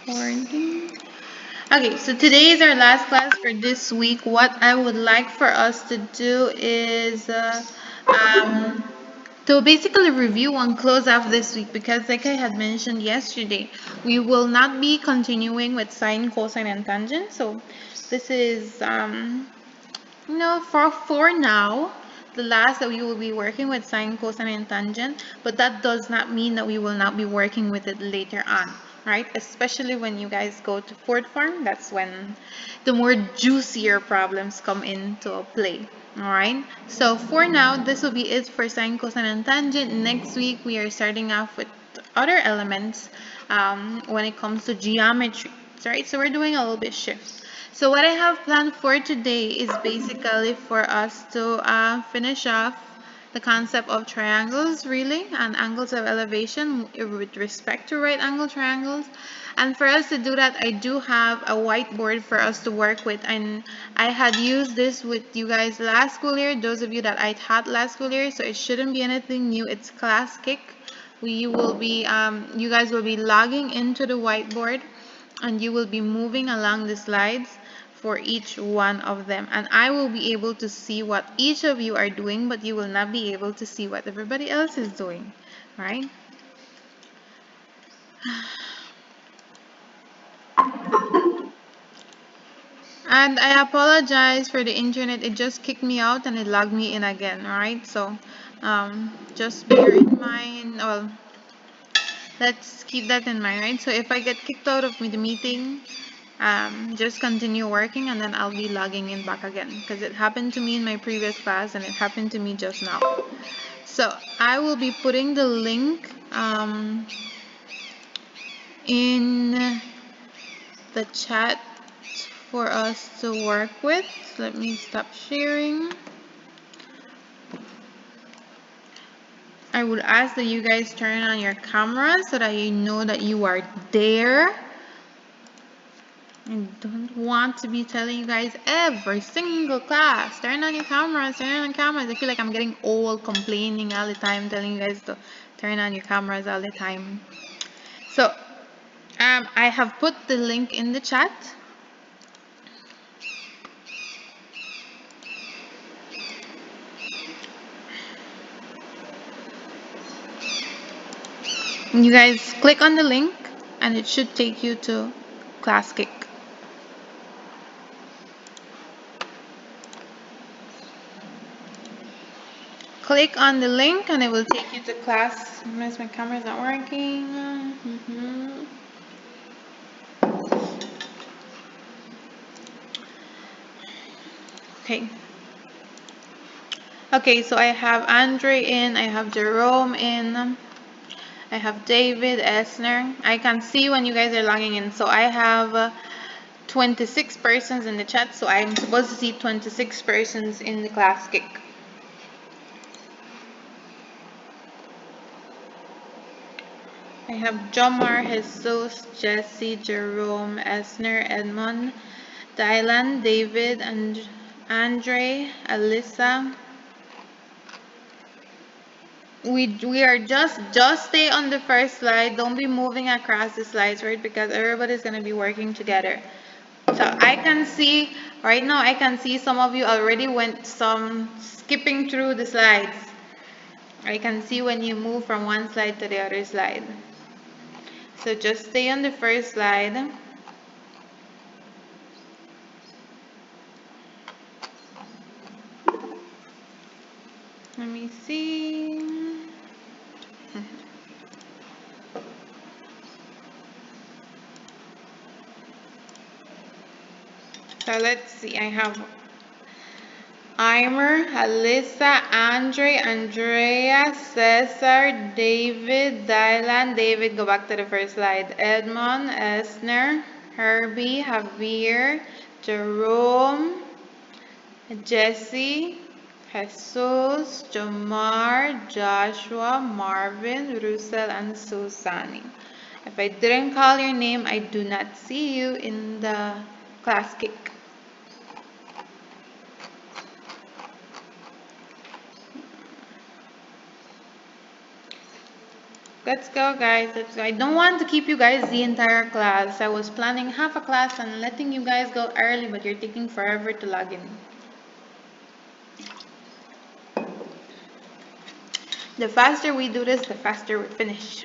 Recording. Okay, so today is our last class for this week. What I would like for us to do is um, to basically review and close off this week because, like I had mentioned yesterday, we will not be continuing with sine, cosine, and tangent. So this is for now, the last that we will be working with sine, cosine, and tangent, but that does not mean that we will not be working with it later on, right? Especially when you guys go to fourth form, that's when the more juicier problems come into play. All right. So for now, this will be it for sine, cosine, and tangent. Next week, we are starting off with other elements when it comes to geometry. Right. So we're doing a little bit shift. So what I have planned for today is basically for us to finish off the concept of triangles, really, and angles of elevation with respect to right angle triangles. And for us to do that, I do have a whiteboard for us to work with. And I had used this with you guys last school year, those of you that I taught last school year, so it shouldn't be anything new. It's ClassKick. You guys will be logging into the whiteboard and you will be moving along the slides for each one of them, and I will be able to see what each of you are doing, but you will not be able to see what everybody else is doing, right? And I apologize for the internet, it just kicked me out and it logged me in again, alright? So just bear in mind, well, let's keep that in mind, right? So if I get kicked out of the meeting, just continue working and then I'll be logging in back again because it happened to me in my previous class and it happened to me just now. So I will be putting the link in the chat for us to work with. Let me stop sharing. I would ask that you guys turn on your camera so that you know that you are there. I don't want to be telling you guys every single class, turn on your cameras, turn on your cameras. I feel like I'm getting old complaining all the time, telling you guys to turn on your cameras all the time. So I have put the link in the chat. You guys click on the link and it should take you to ClassKick. Click on the link and it will take you to class. My camera's not working. Okay. Okay, so I have Andre in, I have Jerome in, I have David, Esner. I can see when you guys are logging in. So I have 26 persons in the chat, so I'm supposed to see 26 persons in the ClassKick. I have Jomar, Jesus, Jesse, Jerome, Esner, Edmond, Dylan, David, and Andre, Alyssa. We are just stay on the first slide. Don't be moving across the slides, right? Because everybody's gonna be working together. So I can see right now. I can see some of you already went some skipping through the slides. I can see when you move from one slide to the other slide. So just stay on the first slide. Let me see. So let's see. I have Eimer, Alyssa, Andre, Andrea, Cesar, David, Dylan. David, go back to the first slide. Edmond, Esner, Herbie, Javier, Jerome, Jesse, Jesus, Jamar, Joshua, Marvin, Russell, and Susani. If I didn't call your name, I do not see you in the ClassKick. Let's go, guys. Let's go. I don't want to keep you guys the entire class. I was planning half a class and letting you guys go early, but you're taking forever to log in. The faster we do this, the faster we finish.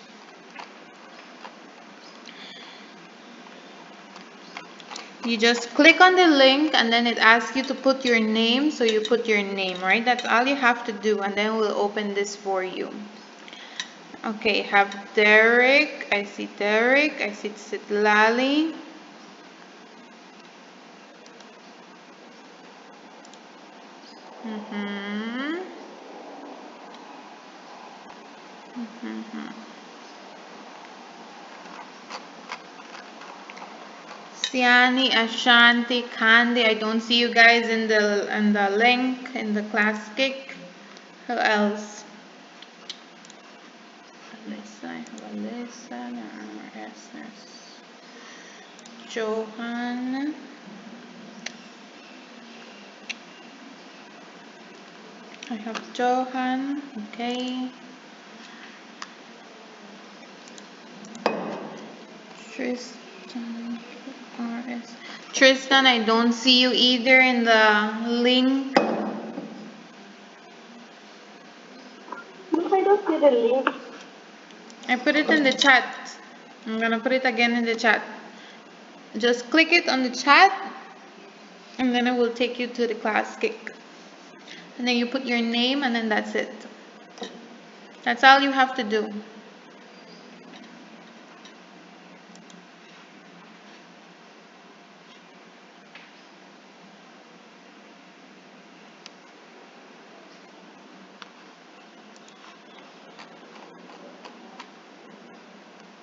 You just click on the link and then it asks you to put your name, so you put your name, right? That's all you have to do, and then we'll open this for you. Okay, have Derek. I see Derek. I see Sitlali. Siani, Ashanti, Kandi. I don't see you guys in the link in the ClassKick. Who else? Alyssa, I have Alyssa, Johan. I have Johan. Okay. Tristan, RS. Tristan, I don't see you either in the link. I don't see the link. I put it in the chat. I'm gonna put it again in the chat. Just click it on the chat and then it will take you to the ClassKick. And then you put your name and then that's it. That's all you have to do.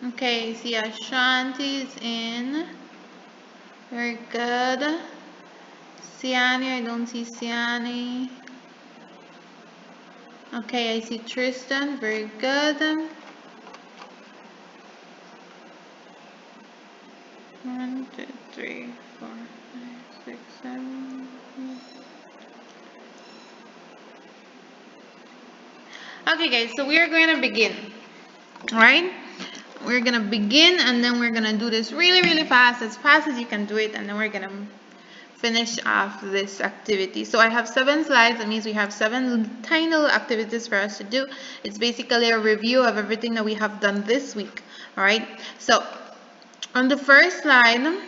Okay, see Ashanti is in. Very good. Siani, I don't see Siani. Okay, I see Tristan. Very good. 1, 2, 3, 4, 5, 6, 7. Okay, guys, so we are going to begin. All right? We're going to begin and then we're going to do this really, really fast as you can do it, and then we're going to finish off this activity. So I have 7 slides. That means we have 7 tiny little activities for us to do. It's basically a review of everything that we have done this week. All right? So on the first slide,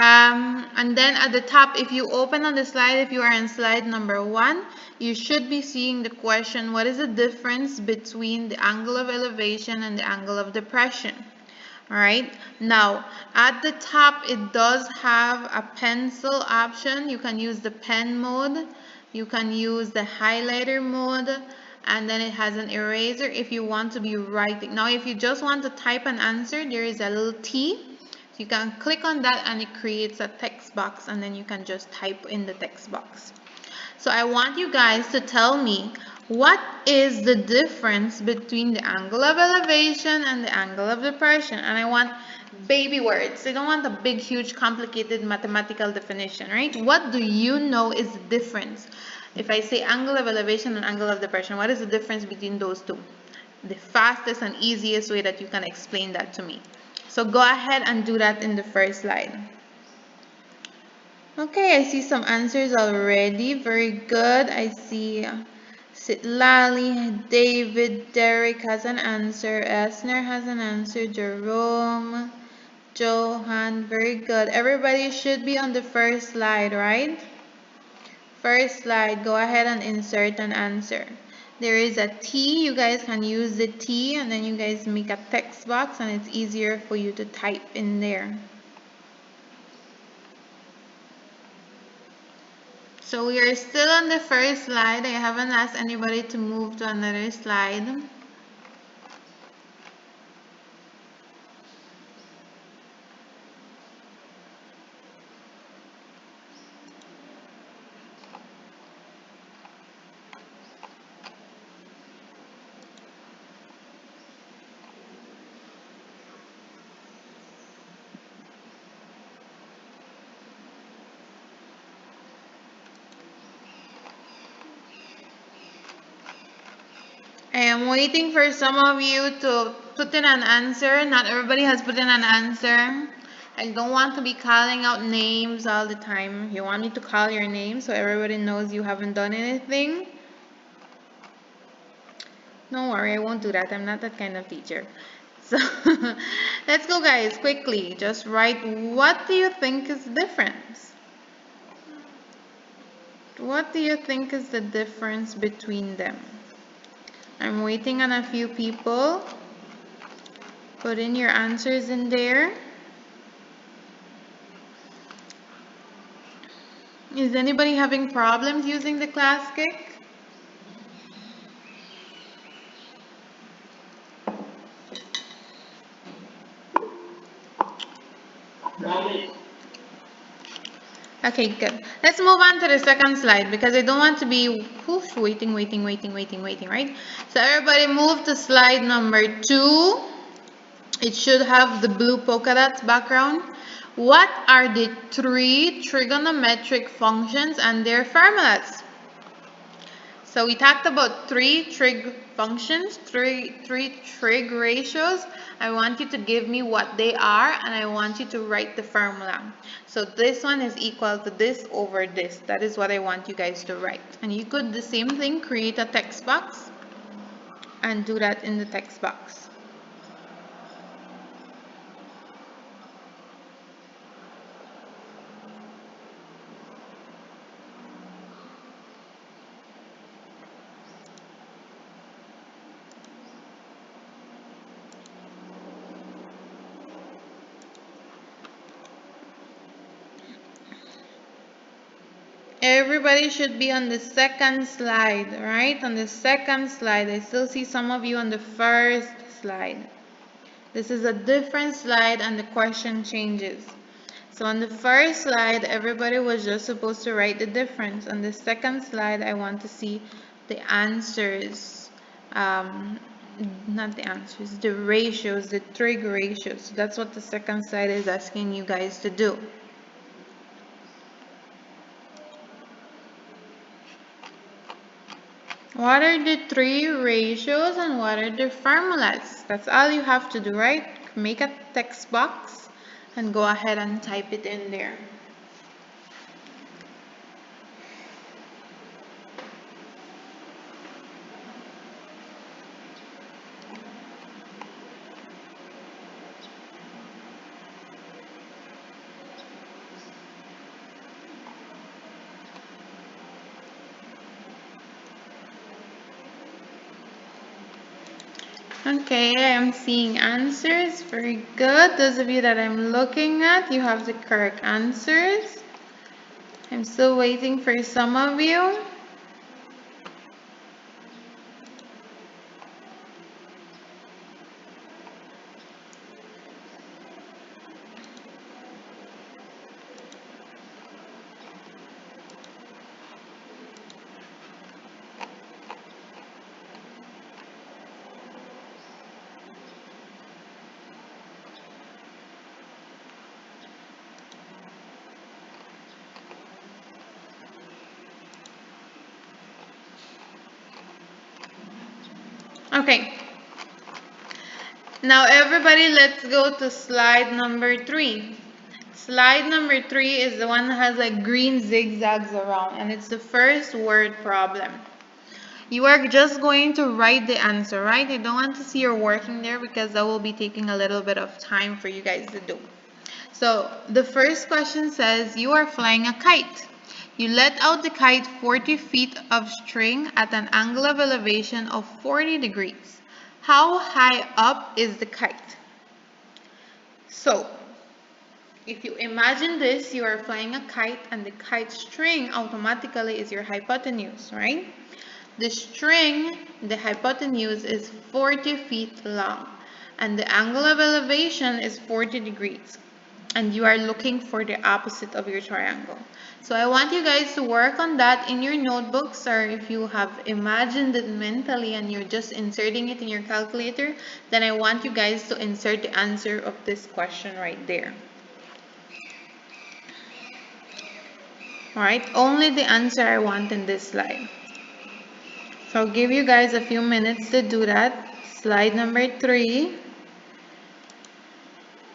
and then at the top, if you open on the slide, if you are in slide number 1, you should be seeing the question, what is the difference between the angle of elevation and the angle of depression? All right, now at the top, it does have a pencil option. You can use the pen mode, you can use the highlighter mode, and then it has an eraser if you want to be writing. Now, if you just want to type an answer, there is a little T. You can click on that and it creates a text box, and then you can just type in the text box. So I want you guys to tell me, what is the difference between the angle of elevation and the angle of depression? And I want baby words. I don't want a big, huge, complicated mathematical definition, right? What do you know is the difference? If I say angle of elevation and angle of depression, what is the difference between those two? The fastest and easiest way that you can explain that to me. So go ahead and do that in the first slide. Okay, I see some answers already. Very good. I see Sitlali, David, Derek has an answer. Esner has an answer. Jerome, Johan, very good. Everybody should be on the first slide, right? First slide, go ahead and insert an answer. There is a T. You guys can use the T and then you guys make a text box and it's easier for you to type in there. So we are still on the first slide. I haven't asked anybody to move to another slide. I I'm waiting for some of you to put in an answer. Not everybody has put in an answer. I don't want to be calling out names all the time. You want me to call your name so everybody knows you haven't done anything? Don't worry, I won't do that. I'm not that kind of teacher. So let's go, guys, quickly. Just write, what do you think is the difference? What do you think is the difference between them? I'm waiting on a few people. Put in your answers in there. Is anybody having problems using the ClassKick? Okay, good. Let's move on to the second slide because I don't want to be waiting, right? So everybody move to slide number 2. It should have the blue polka dots background. What are the 3 trigonometric functions and their formulas? So we talked about 3 trig functions, three trig ratios. I want you to give me what they are and I want you to write the formula. So this one is equal to this over this. That is what I want you guys to write. And you could do the same thing, create a text box and do that in the text box. Everybody should be on the second slide, right? On the second slide. I still see some of you on the first slide. This is a different slide and the question changes. So on the first slide, everybody was just supposed to write the difference. On the second slide, I want to see the answers. Not the answers, the ratios, the trig ratios. So that's what the second slide is asking you guys to do. What are the 3 ratios and what are the formulas? That's all you have to do, right? Make a text box and go ahead and type it in there. Okay, I am seeing answers. Very good. Those of you that I'm looking at, you have the correct answers. I'm still waiting for some of you. Okay. Now everybody, let's go to slide number 3. Slide number 3 is the one that has like green zigzags around, and it's the first word problem. You are just going to write the answer, right? I don't want to see your working there because that will be taking a little bit of time for you guys to do. So the first question says, you are flying a kite. You let out the kite 40 feet of string at an angle of elevation of 40 degrees. How high up is the kite? So if you imagine this, you are flying a kite and the kite string automatically is your hypotenuse, right? The string, the hypotenuse is 40 feet long and the angle of elevation is 40 degrees. And you are looking for the opposite of your triangle. So I want you guys to work on that in your notebooks, or if you have imagined it mentally and you're just inserting it in your calculator, then I want you guys to insert the answer of this question right there. Alright, only the answer I want in this slide. So I'll give you guys a few minutes to do that. Slide number 3.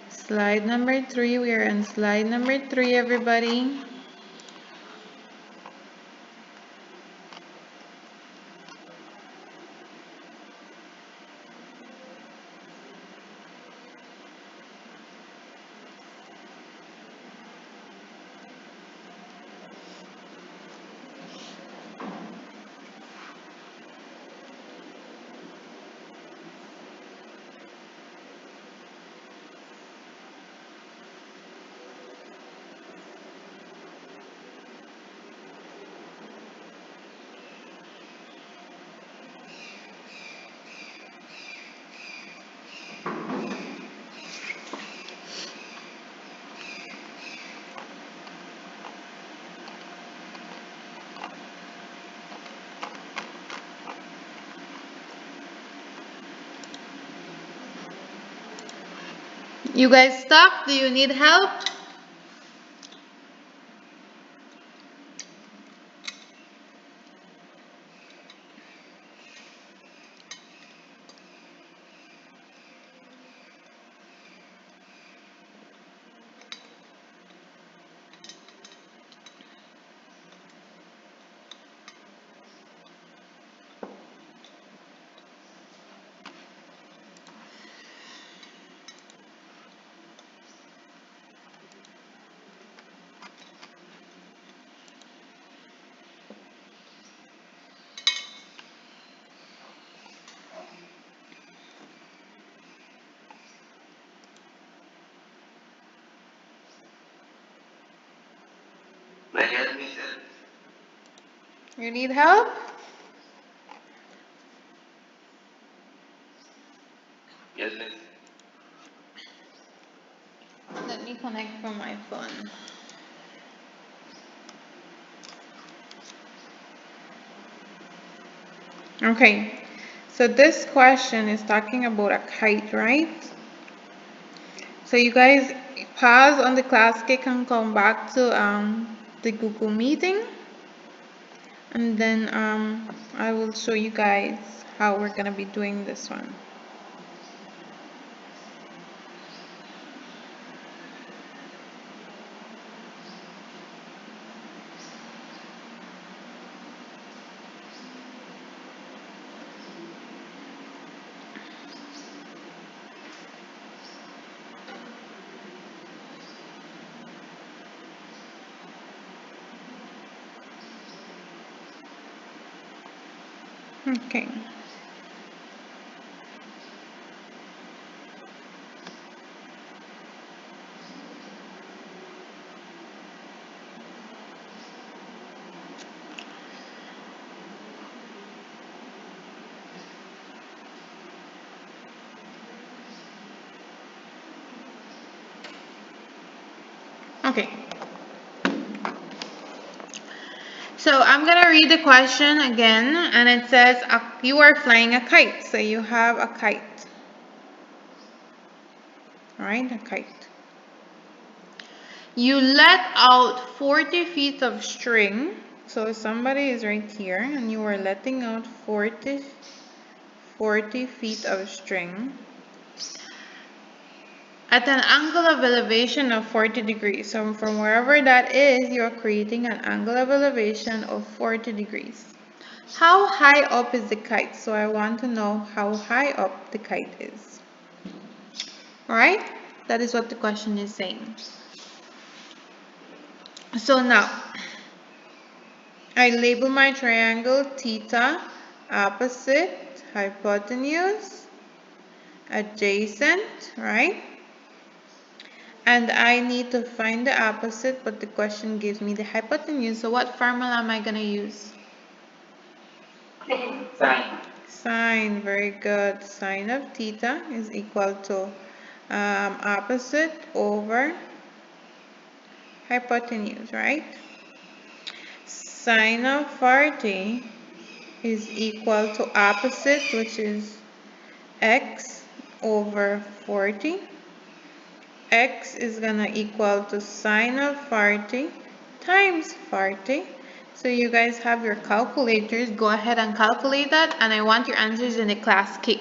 Slide number 3. We are on slide number 3, everybody. You guys stuck? Do you need help? You need help? Yes, miss. Let me connect from my phone. Okay, so this question is talking about a kite, right? So you guys pause on the ClassKick and come back to the Google meeting, and then I will show you guys how we're gonna be doing this one. Okay. Okay. So I'm gonna read the question again, and it says you are flying a kite. So you have a kite. All right, a kite. You let out 40 feet of string. So somebody is right here, and you are letting out 40 feet of string at an angle of elevation of 40 degrees. So from wherever that is, you're creating an angle of elevation of 40 degrees. How high up is the kite? So I want to know how high up the kite is. All right? That is what the question is saying. So now, I label my triangle theta, opposite, hypotenuse, adjacent, right? And I need to find the opposite, but the question gives me the hypotenuse. So what formula am I going to use? Sine. Sine, very good. Sine of theta is equal to opposite over hypotenuse, right? Sine of 40 is equal to opposite, which is x over 40. X is gonna equal to sine of 40 times 40. So you guys have your calculators. Go ahead and calculate that, and I want your answers in the ClassKick,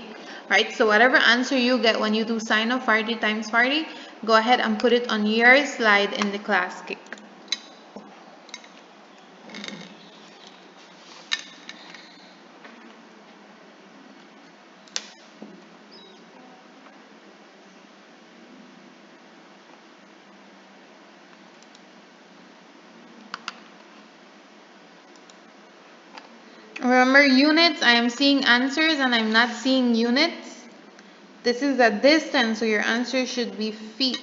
right? So whatever answer you get when you do sine of 40 times 40, go ahead and put it on your slide in the ClassKick. Remember units, I am seeing answers and I'm not seeing units. This is a distance, so your answer should be feet.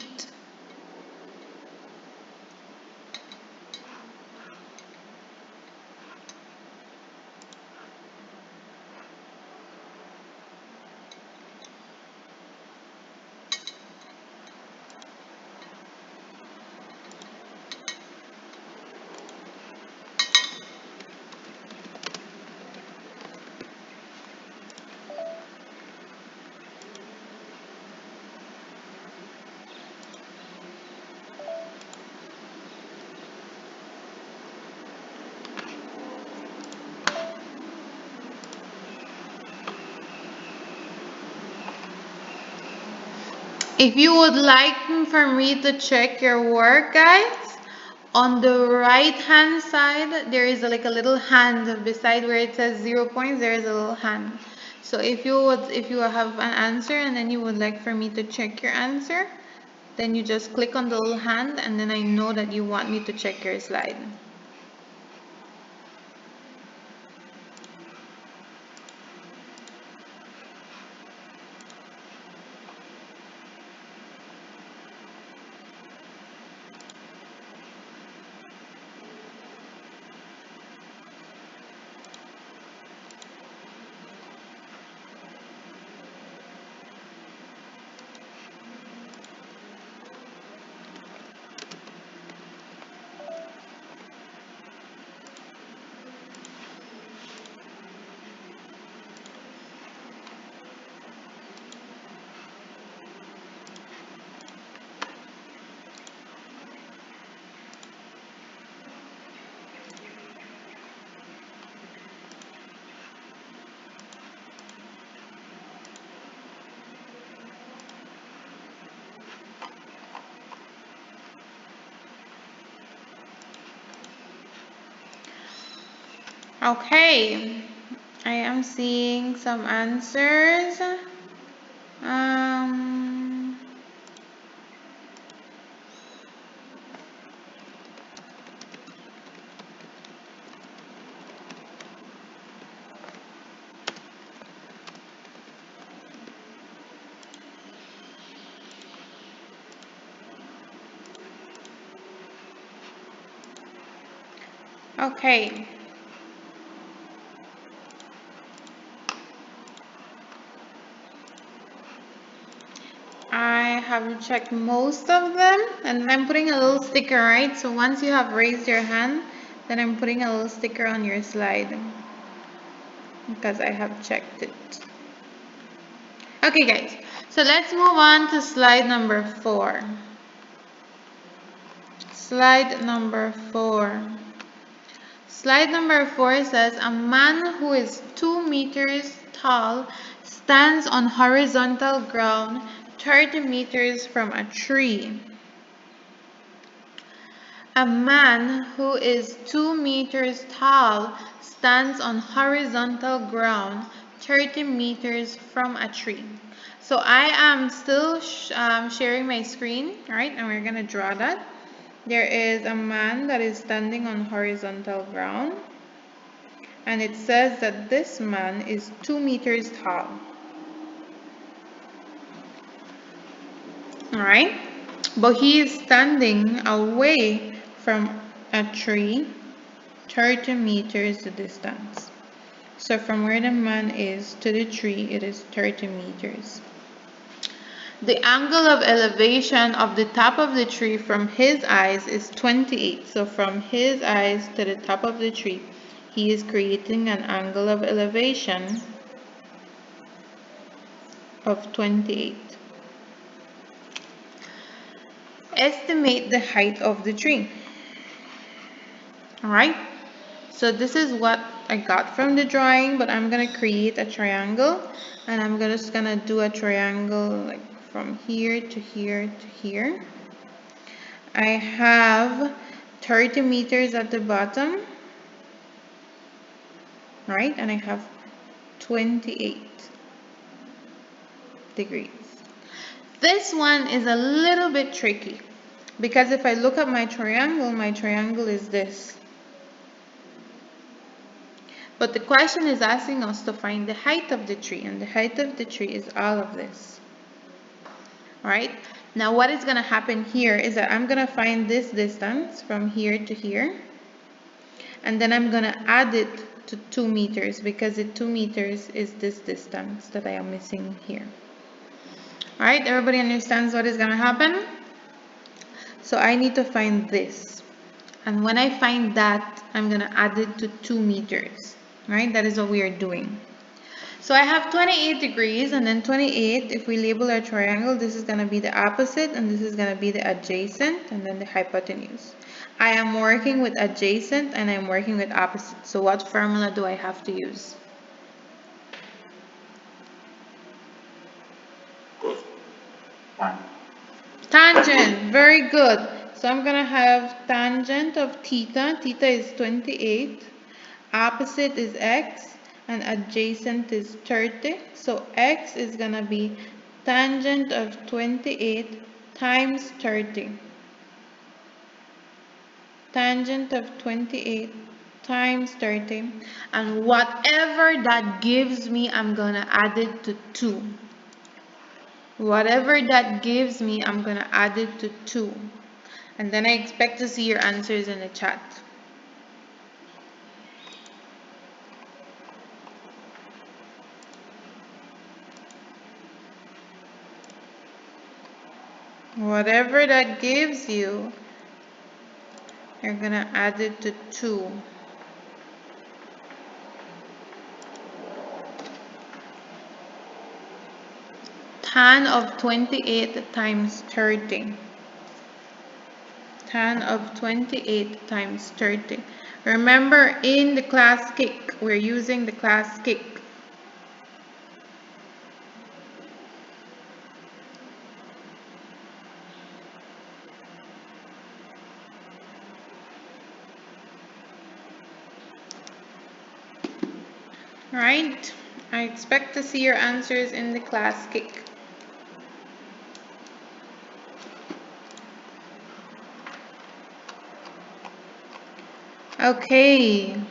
If you would like for me to check your work, guys, on the right hand side, there is like a little hand beside where it says 0 points, there is a little hand. So if you have an answer and then you would like for me to check your answer, then you just click on the little hand and then I know that you want me to check your slide. Okay, I am seeing some answers. Okay. I have checked most of them and I'm putting a little sticker, right? So once you have raised your hand, then I'm putting a little sticker on your slide because I have checked it. Okay guys, so let's move on to slide number 4. Slide number 4. Slide number 4 says a man who is 2 meters tall stands on horizontal ground 30 meters from a tree. A man who is 2 meters tall stands on horizontal ground 30 meters from a tree. So I am still sharing my screen, right? And we're going to draw that. There is a man that is standing on horizontal ground. And it says that this man is 2 meters tall. Alright? But he is standing away from a tree 30 meters distance. So from where the man is to the tree, it is 30 meters. The angle of elevation of the top of the tree from his eyes is 28. So from his eyes to the top of the tree, he is creating an angle of elevation of 28. Estimate the height of the tree. Alright? So this is what I got from the drawing, but I'm gonna create a triangle, and I'm just gonna do a triangle like from here to here to here. I have 30 meters at the bottom, right? And I have 28 degrees. This one is a little bit tricky because if I look at my triangle is this. But the question is asking us to find the height of the tree, and the height of the tree is all of this. Right? Now what is going to happen here is that I'm going to find this distance from here to here, and then I'm going to add it to 2 meters because the 2 meters is this distance that I am missing here. Alright, everybody understands what is going to happen? So I need to find this. And when I find that, I'm going to add it to 2 meters. Right? That is what we are doing. So I have 28 degrees, and then 28, if we label our triangle, this is going to be the opposite, and this is going to be the adjacent, and then the hypotenuse. I am working with adjacent, and I'm working with opposite. So what formula do I have to use? Tangent, very good. So I'm going to have tangent of theta. Theta is 28. Opposite is x. And adjacent is 30. So x is going to be tangent of 28 times 30. Tangent of 28 times 30. And whatever that gives me, I'm going to add it to 2. Whatever that gives me, I'm going to add it to 2. And then I expect to see your answers in the chat. Whatever that gives you, you're going to add it to 2. Tan of 28 times 30. Tan of 28 times 30. Remember, in the ClassKick, we're using the ClassKick. Right? I expect to see your answers in the ClassKick. Okay.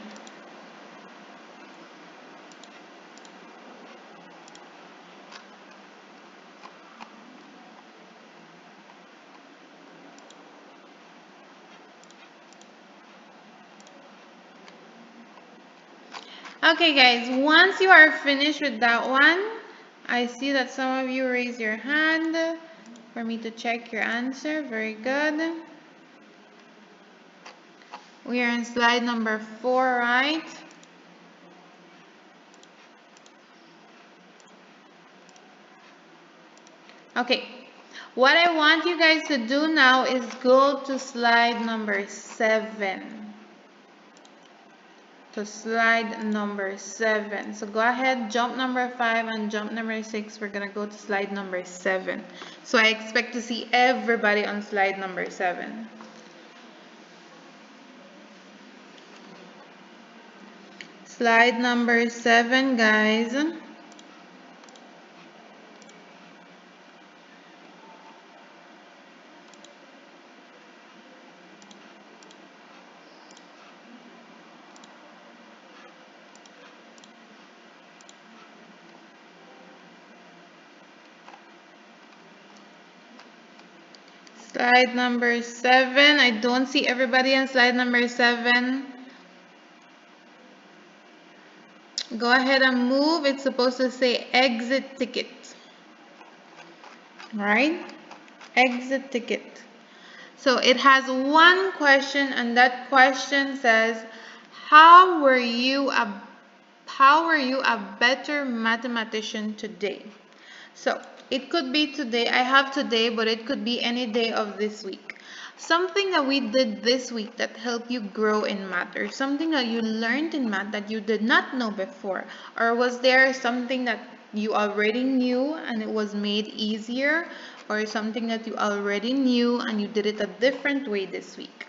Okay guys, once you are finished with that one, I see that some of you raise your hand for me to check your answer. Very good. We are on slide number 4, right? Okay, what I want you guys to do now is go to slide number 7. To slide number 7. So go ahead, jump number 5 and jump number 6. We're going to go to slide number 7. So I expect to see everybody on slide number 7. Slide number 7, guys. Slide number 7. I don't see everybody on slide number 7. Go ahead and move. It's supposed to say exit ticket. Right? Exit ticket. So it has one question, and that question says, how were you a better mathematician today? So it could be today. I have today, but it could be any day of this week. Something that we did this week that helped you grow in math, or something that you learned in math that you did not know before, or was there something that you already knew and it was made easier, or something that you already knew and you did it a different way this week?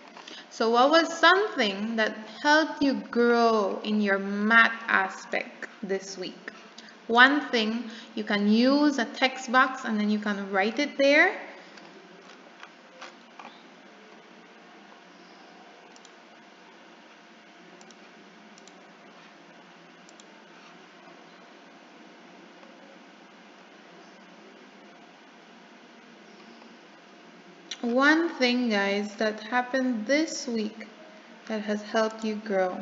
So what was something that helped you grow in your math aspect this week? One thing, you can use a text box and then you can write it there. One thing, guys, that happened this week that has helped you grow.